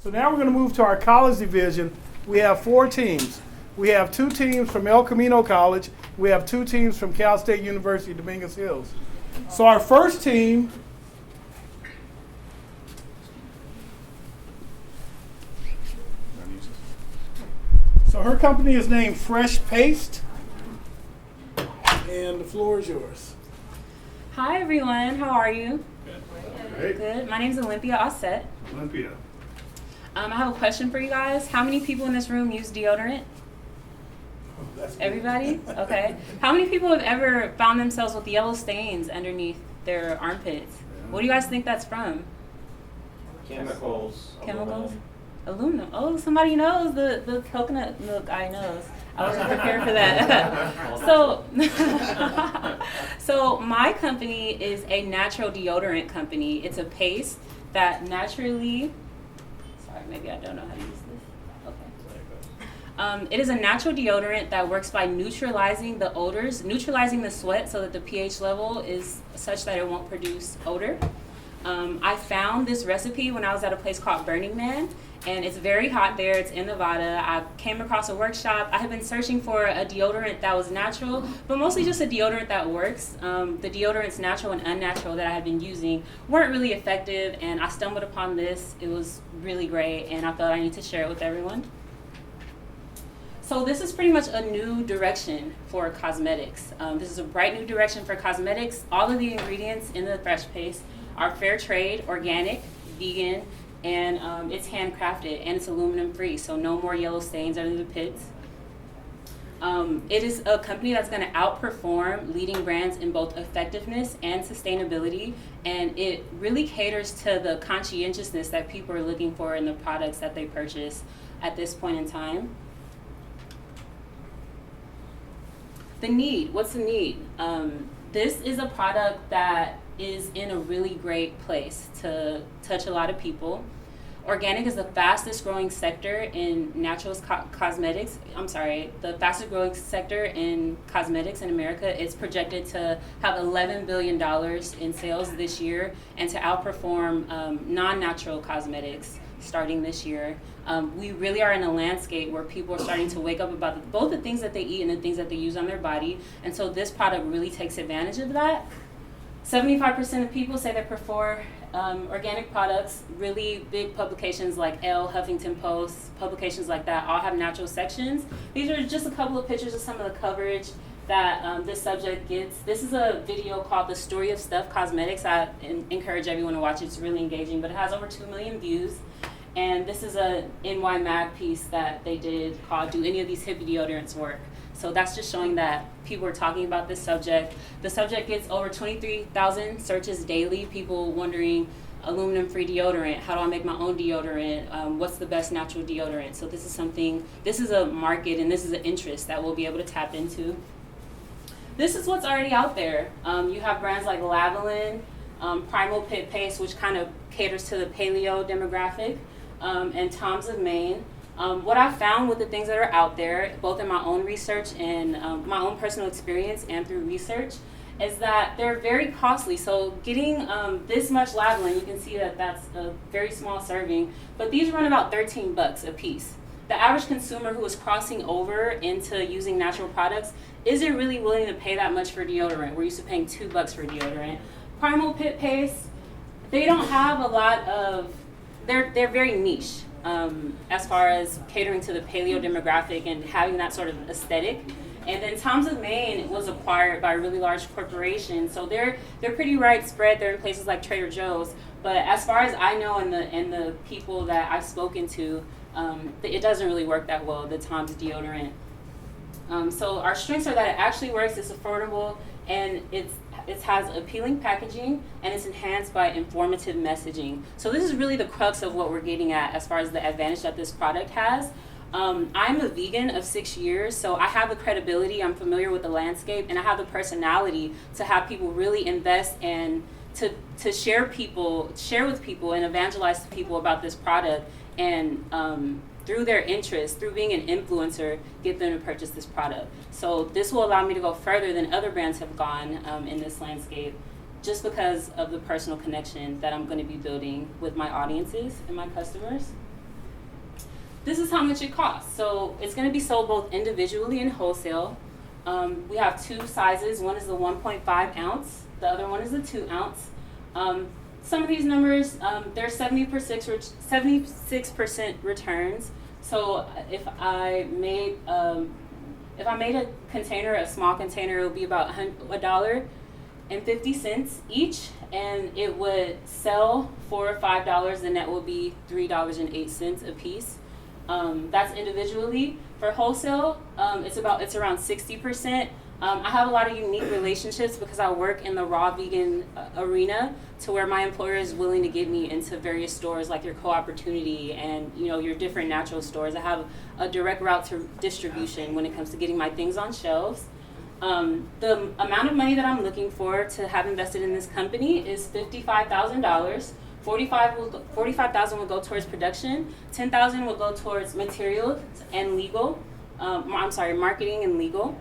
So now we're going to move to our college division. We have 4 teams. We have 2 teams from El Camino College. We have 2 teams from Cal State University, Dominguez Hills. So our first team so her company is named Fresh Paste. And the floor is yours. Hi everyone, how are you? Great. Good. My name is Olympia Osset. Olympia. I have a question for you guys. How many people in this room use deodorant? Everybody? Okay. How many people have ever found themselves with yellow stains underneath their armpits? What do you guys think that's from? Chemicals. Chemicals? Aluminum. Oh, somebody knows. The coconut milk guy knows. I wasn't prepared for that. So my company is a natural deodorant company. It's a paste that naturally, sorry, maybe I don't know how to use this. Okay. It is a natural deodorant that works by neutralizing the odors, neutralizing the sweat so that the pH level is such that it won't produce odor. I found this recipe when I was at a place called Burning Man, and it's very hot there. It's in Nevada. I came across a workshop. I had been searching for a deodorant that was natural, but mostly just a deodorant that works. The deodorants, natural and unnatural, that I had been using weren't really effective, and I stumbled upon this. It was really great, and I felt I need to share it with everyone. So this is pretty much a new direction for cosmetics. This is a bright new direction for cosmetics. All of the ingredients in the Fresh Paste are fair trade, organic, vegan, and it's handcrafted, and it's aluminum free, so no more yellow stains under the pits. It is a company that's going to outperform leading brands in both effectiveness and sustainability, and it really caters to the conscientiousness that people are looking for in the products that they purchase at this point in time. The need, what's the need? This is a product that is in a really great place to touch a lot of people. Organic is the fastest growing sector in cosmetics. The fastest growing sector in cosmetics in America. It's projected to have $11 billion in sales this year and to outperform non-natural cosmetics starting this year. We really are in a landscape where people are starting to wake up about both the things that they eat and the things that they use on their body. And so this product really takes advantage of that. 75% of people say they prefer organic products. Really big publications like Elle, Huffington Post, publications like that all have natural sections. These are just a couple of pictures of some of the coverage that this subject gets. This is a video called The Story of Stuff Cosmetics. I encourage everyone to watch it. It's really engaging, but it has over 2 million views. And this is a NY Mag piece that they did called Do Any of These Hippie Deodorants Work? So that's just showing that people are talking about this subject. The subject gets over 23,000 searches daily, people wondering aluminum-free deodorant, how do I make my own deodorant, what's the best natural deodorant? So this is a market and this is an interest that we'll be able to tap into. This is what's already out there. You have brands like Lavalin, Primal Pit Paste, which kind of caters to the paleo demographic, and Tom's of Maine. What I found with the things that are out there, both in my own research and my own personal experience and through research, is that they're very costly. So getting this much Lavalin, you can see that that's a very small serving, but these run about $13 a piece. The average consumer who is crossing over into using natural products isn't really willing to pay that much for deodorant. We're used to paying $2 for deodorant. Primal Pit Paste, they don't have a lot of, they're very niche. As far as catering to the paleo demographic and having that sort of aesthetic. And then Tom's of Maine was acquired by a really large corporation, so they're pretty widespread. They're in places like Trader Joe's. But as far as I know, and the people that I've spoken to, it doesn't really work that well, the Tom's deodorant. So our strengths are that it actually works, it's affordable, and it has appealing packaging, and it's enhanced by informative messaging. So this is really the crux of what we're getting at as far as the advantage that this product has. I'm a vegan of 6 years, so I have the credibility, I'm familiar with the landscape, and I have the personality to have people really invest and to share with people and evangelize to people about this product, and through their interest, through being an influencer, get them to purchase this product. So this will allow me to go further than other brands have gone in this landscape, just because of the personal connection that I'm going to be building with my audiences and my customers. this is how much it costs. So it's going to be sold both individually and wholesale. We have two sizes. One is the 1.5 ounce. The other one is the 2 ounce. Some of these numbers, they're 76% returns. So if I made a container, a small container, it would be about $1.50 each, and it would sell for $5. The net will be $3.08 a piece. That's individually. For wholesale, it's around 60%. I have a lot of unique relationships because I work in the raw vegan arena, to where my employer is willing to get me into various stores like your Co-Opportunity and your different natural stores. I have a direct route to distribution when it comes to getting my things on shelves. The amount of money that I'm looking for to have invested in this company is $55,000. $45,000 will go towards production. $10,000 will go towards materials and legal. Marketing and legal.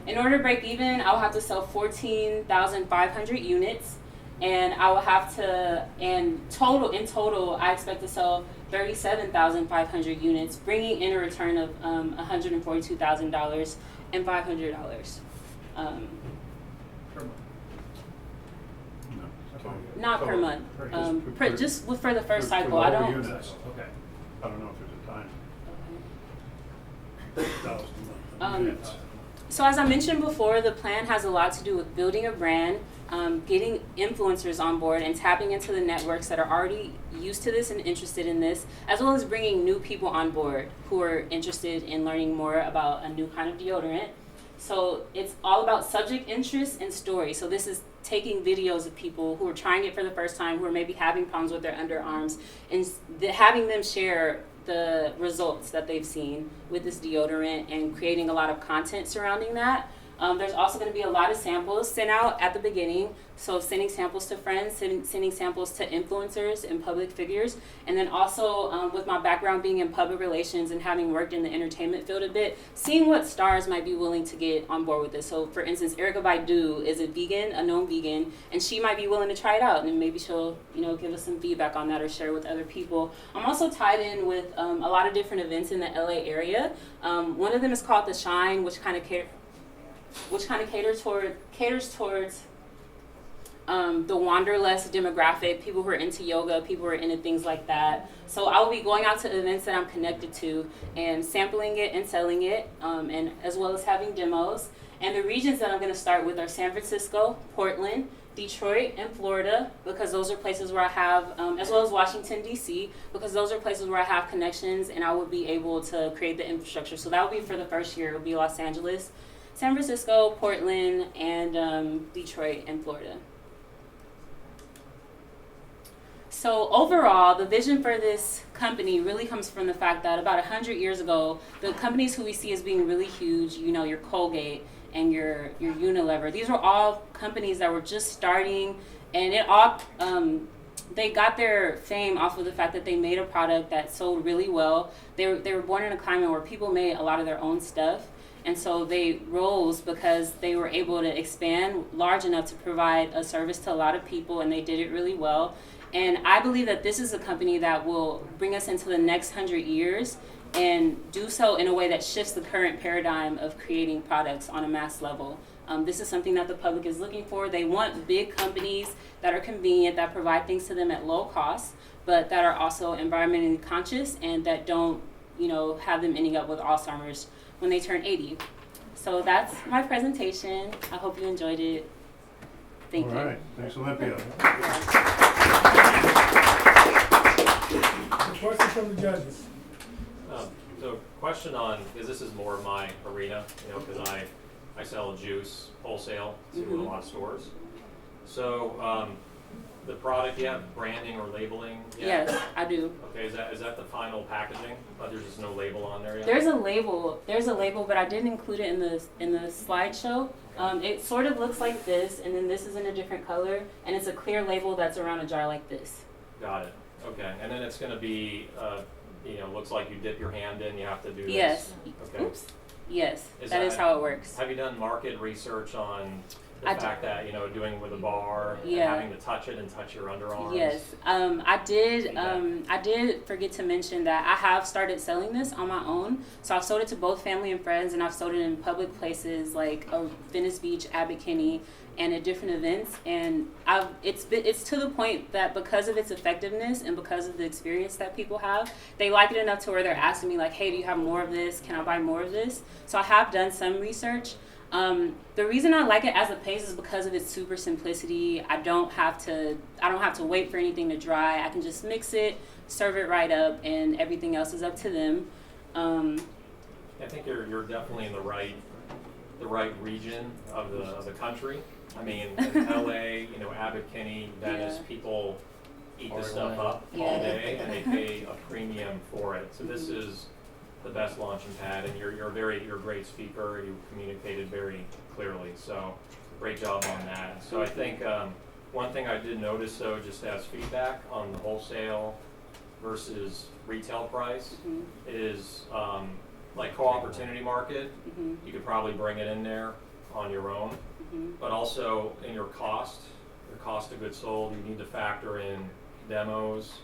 In order to break even, I will have to sell 14,500 units, and I will have to, in total, I expect to sell 37,500 units, bringing in a return of $142,000 and $500. Not per month. Just for the first cycle. I don't. Units. Okay. I don't know if there's a time. Units. So as I mentioned before, the plan has a lot to do with building a brand, getting influencers on board, and tapping into the networks that are already used to this and interested in this, as well as bringing new people on board who are interested in learning more about a new kind of deodorant. So it's all about subject interest and story. So this is taking videos of people who are trying it for the first time, who are maybe having problems with their underarms, and having them share the results that they've seen with this deodorant and creating a lot of content surrounding that. There's also going to be a lot of samples sent out at the beginning. So sending samples to friends, sending samples to influencers and public figures. And then also with my background being in public relations and having worked in the entertainment field a bit, seeing what stars might be willing to get on board with this. So for instance, Erykah Badu is a vegan, a known vegan, and she might be willing to try it out. And then maybe she'll give us some feedback on that or share with other people. I'm also tied in with a lot of different events in the LA area. One of them is called The Shine, which kind of caters towards the wanderlust demographic, people who are into yoga, people who are into things like that. So I will be going out to events that I'm connected to and sampling it and selling it, and as well as having demos. And the regions that I'm going to start with are San Francisco, Portland, Detroit, and Florida, because those are places where I have, as well as Washington, D.C., because those are places where I have connections and I will be able to create the infrastructure. So that will be for the first year. It will be Los Angeles, San Francisco, Portland, and Detroit, and Florida. So overall, the vision for this company really comes from the fact that about 100 years ago, the companies who we see as being really huge, your Colgate and your Unilever, these were all companies that were just starting, and they got their fame off of the fact that they made a product that sold really well. They were born in a climate where people made a lot of their own stuff. And so they rose because they were able to expand large enough to provide a service to a lot of people, and they did it really well. And I believe that this is a company that will bring us into the next 100 years and do so in a way that shifts the current paradigm of creating products on a mass level. This is something that the public is looking for. They want big companies that are convenient, that provide things to them at low cost, but that are also environmentally conscious and that don't, have them ending up with Alzheimer's when they turn 80. So that's my presentation. I hope you enjoyed it. Thank you. All right. Thanks, Olympia. Questions from the judges? So question on, because this is more of my arena, because I sell juice wholesale to a lot of stores. So the product, you have branding or labeling? Yes, I do. Okay, is that the final packaging? There's just no label on there yet? There's a label, but I didn't include it in the slideshow. It sort of looks like this, and then this is in a different color, and it's a clear label that's around a jar like this. Got it. Okay, and then it's going to be, looks like you dip your hand in, you have to do this. Yes. Okay. Oops. Yes, that is how it works. Have you done market research on The fact that, you know, doing it with a bar, and Yeah. having to touch it and touch your underarms. Yes, I did forget to mention that I have started selling this on my own. So I've sold it to both family and friends, and I've sold it in public places like Venice Beach, Abbot Kinney, and at different events. And it's to the point that because of its effectiveness and because of the experience that people have, they like it enough to where they're asking me like, hey, do you have more of this? Can I buy more of this? So I have done some research. The reason I like it as a paste is because of its super simplicity. I don't have to wait for anything to dry. I can just mix it, serve it right up, and everything else is up to them. I think you're definitely in the right region of the country. I mean, in LA, you know, Abbot Kinney, Venice, Yeah. people eat this stuff up all Yeah. day, and they pay a premium for it. So this is the best launching pad, and you're a great speaker. You communicated very clearly, so great job on that. So I think one thing I did notice, though, just as feedback on the wholesale versus retail price, is like co-opportunity market. You could probably bring it in there on your own, but also in your cost of goods sold, you need to factor in demos,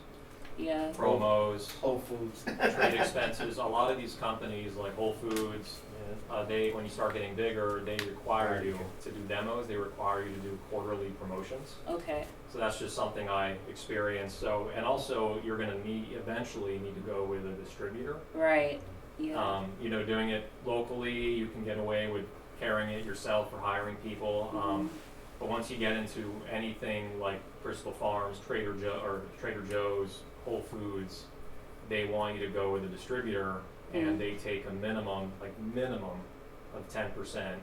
Yeah. promos, Whole Foods. trade expenses. A lot of these companies like Whole Foods, when you start getting bigger, they require you to do demos. They require you to do quarterly promotions. Okay. So that's just something I experienced. So, and also you're going to eventually need to go with a distributor. Right. Yeah. You know, doing it locally, you can get away with carrying it yourself or hiring people. But once you get into anything like Crystal Farms, Trader Joe's, Whole Foods, they want you to go with a distributor, and they take a minimum of 10%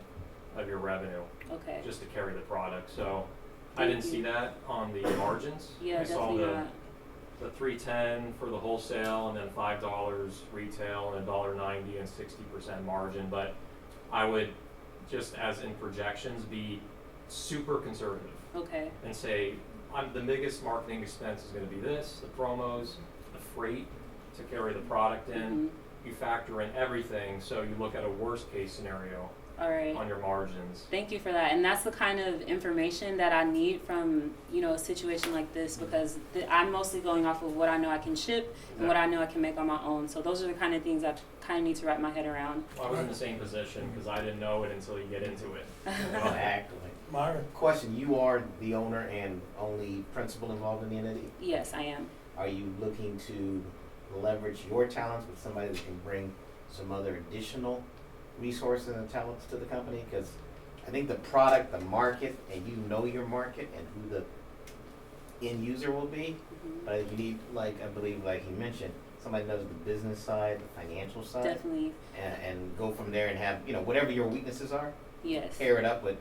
of your revenue Okay. just to carry the product. So I didn't see that on the margins. Yeah, I saw definitely not. the $3.10 for the wholesale, and then $5 retail, and $1.90 and 60% margin. But I would, just as in projections, be super conservative Okay. and say, the biggest marketing expense is going to be this, the promos, the freight to carry the product in. You factor in everything, so you look at a worst case scenario All right. on your margins. Thank you for that. And that's the kind of information that I need from, you know, a situation like this, because I'm mostly going off of what I know I can ship and what I know I can make on my own. So those are the kind of things I kind of need to wrap my head around. Well, I was in the same position because I didn't know it until you get into it. Exactly. Myron? Question, you are the owner and only principal involved in the entity. Yes, I am. Are you looking to leverage your talents with somebody that can bring some other additional resources and talents to the company? Because I think the product, the market, and you know your market and who the end user will be. But you need, like I believe, like he mentioned, somebody knows the business side, the financial side, Definitely. and go from there and have, you know, whatever your weaknesses are, Yes. pair it up with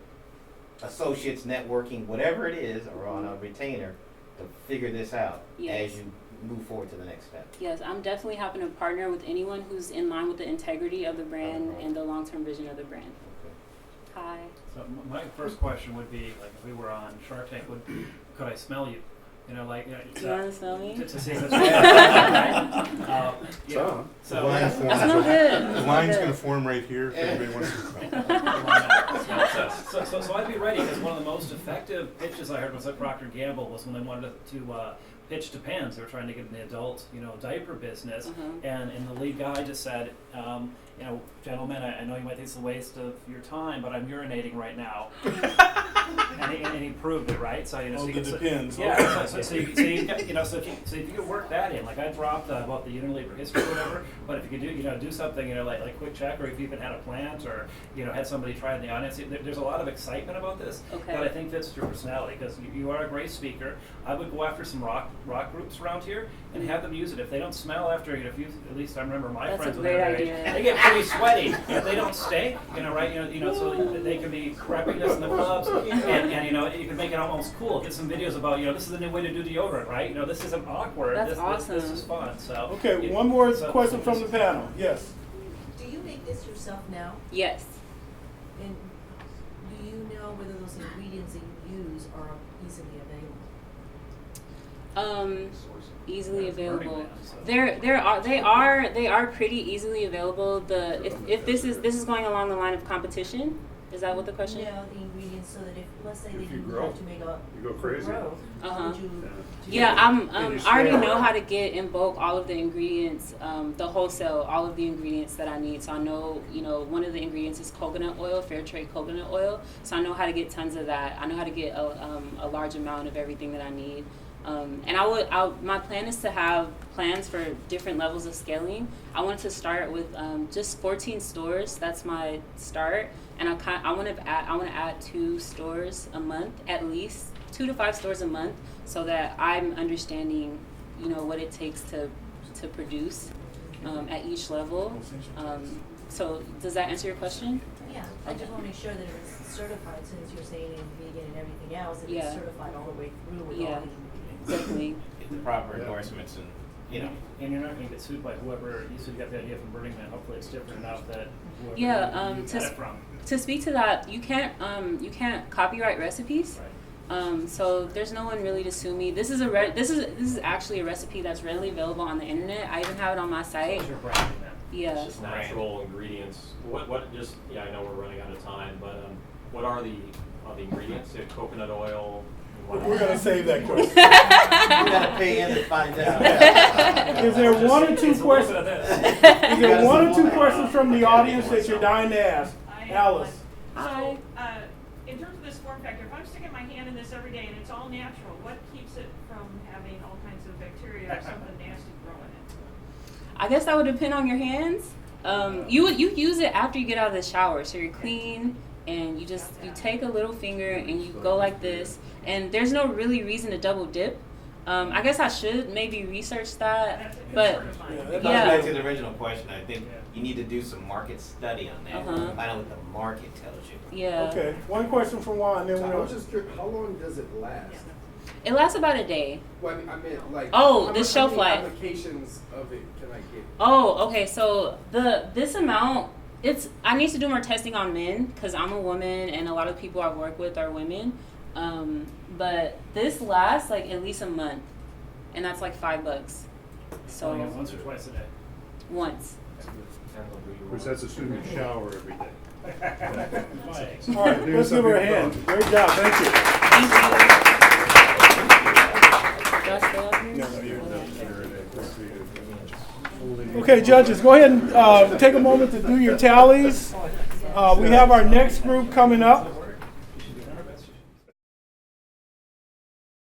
associates, networking, whatever it is, or on a retainer to figure this out Yes. as you move forward to the next step. Yes, I'm definitely happy to partner with anyone who's in line with the integrity of the brand and the long-term vision of the brand. Hi. So my first question would be, like, if we were on Shark Tank, could I smell you? You know, like, Do you want to smell me? to see if it's right. Yeah. So Line That's not good. The line's gonna form right here if anybody wants to. So I'd be ready, because one of the most effective pitches I heard was at Procter & Gamble was when they wanted to pitch to Pens. They were trying to get in the adult, you know, diaper business, and the lead guy just said, you know, gentlemen, I know you might think it's a waste of your time, but I'm urinating right now. and he proved it, right? So, you know, Oh, so it depends. yeah, so you got, you know, so if you could work that in, like I dropped about the Unilever history or whatever, but if you could do, you know, do something, you know, like quick check, or if you even had a plant, or, you know, had somebody try in the audience, there's a lot of excitement about this that I think fits your personality, because you are a great speaker. I would go after some rock groups around here and have them use it. If they don't smell after, you know, at least I remember my That's friends a when they were great their age, idea. they get pretty sweaty. If they don't stink, you know, right, you know, so they can be prepping this in the clubs, and you know, you can make it almost cool. Get some videos about, you know, this is the new way to do deodorant, right? You know, this isn't awkward. That's this, awesome. This is fun. So Okay, one more question from the panel. Yes. Do you make this yourself now? Yes. And do you know whether those ingredients that you use are easily available? Easily available. Burning Man, so. They are pretty easily available. If this is going along the line of competition, Is that what the question? No, the ingredients, so that if, let's say they If you didn't grow, have to make a you go crazy. grow, how Uh-huh. would you? Yeah, And you I already scale know it. how to get in bulk all of the ingredients, the wholesale, all of the ingredients that I need. So I know, one of the ingredients is coconut oil, fair trade coconut oil. So I know how to get tons of that. I know how to get a large amount of everything that I need. And my plan is to have plans for different levels of scaling. I want to start with just 14 stores. That's my start, and I want to add 2 stores a month, at least 2 to 5 stores a month, so that I'm understanding, what it takes to produce at each level. So does that answer your question? Yeah, I just wanna make sure that it's certified, since you're saying it's vegan and everything else, that Yeah. it's certified all the way through with Yeah. all the ingredients. Definitely. Get the proper endorsements and, And you're not gonna get sued by whoever, you said you got the idea from Burning Man, hopefully it's different enough that whoever Yeah, you got it from. To speak to that, you can't copyright recipes. Right. So there's no one really to sue me. This is this is actually a recipe that's readily available on the internet. I even have it on my site. What's your branding then? Yeah. It's just natural ingredients. What just, I know we're running out of time, but what are the ingredients? You have coconut oil. We're going to save that question. you gotta pay in to find out. Is there one or two It's a little bit questions? of this. Is there one or two questions from the audience that you're dying to ask? I have Alice. one. Hi. So, in terms of this form factor, if I'm sticking my hand in this every day and it's all natural, what keeps it from having all kinds of bacteria or something nasty growing in it? I guess that would depend on your hands. You use it after you get out of the shower, so you're clean, and you take a little finger and you go like this, and there's no really reason to double dip. I guess I should maybe research that, That's a but concern of mine. Yeah, That Yeah. goes back to the original question. I think you need to do some market study on that. Uh-huh. Find out what the market tells you. yeah, Okay, one question from Juan, then So I we'll was just curious, how long does it last? it lasts about a day. Well, I mean, like, Oh, how the mu- shelf how many life. applications of it can I get? Oh, okay. So this amount, I need to do more testing on men because I'm a woman and a lot of people I work with are women. But this lasts like at least a month, and that's like $5. So Only once or twice a day. once. Which that's assuming you shower every day. Right. All right, let's give her a hand. Great job, thank you. Thank you. Do I stay up here? Okay, judges, go ahead and take a moment to do your tallies. We have our next group coming up.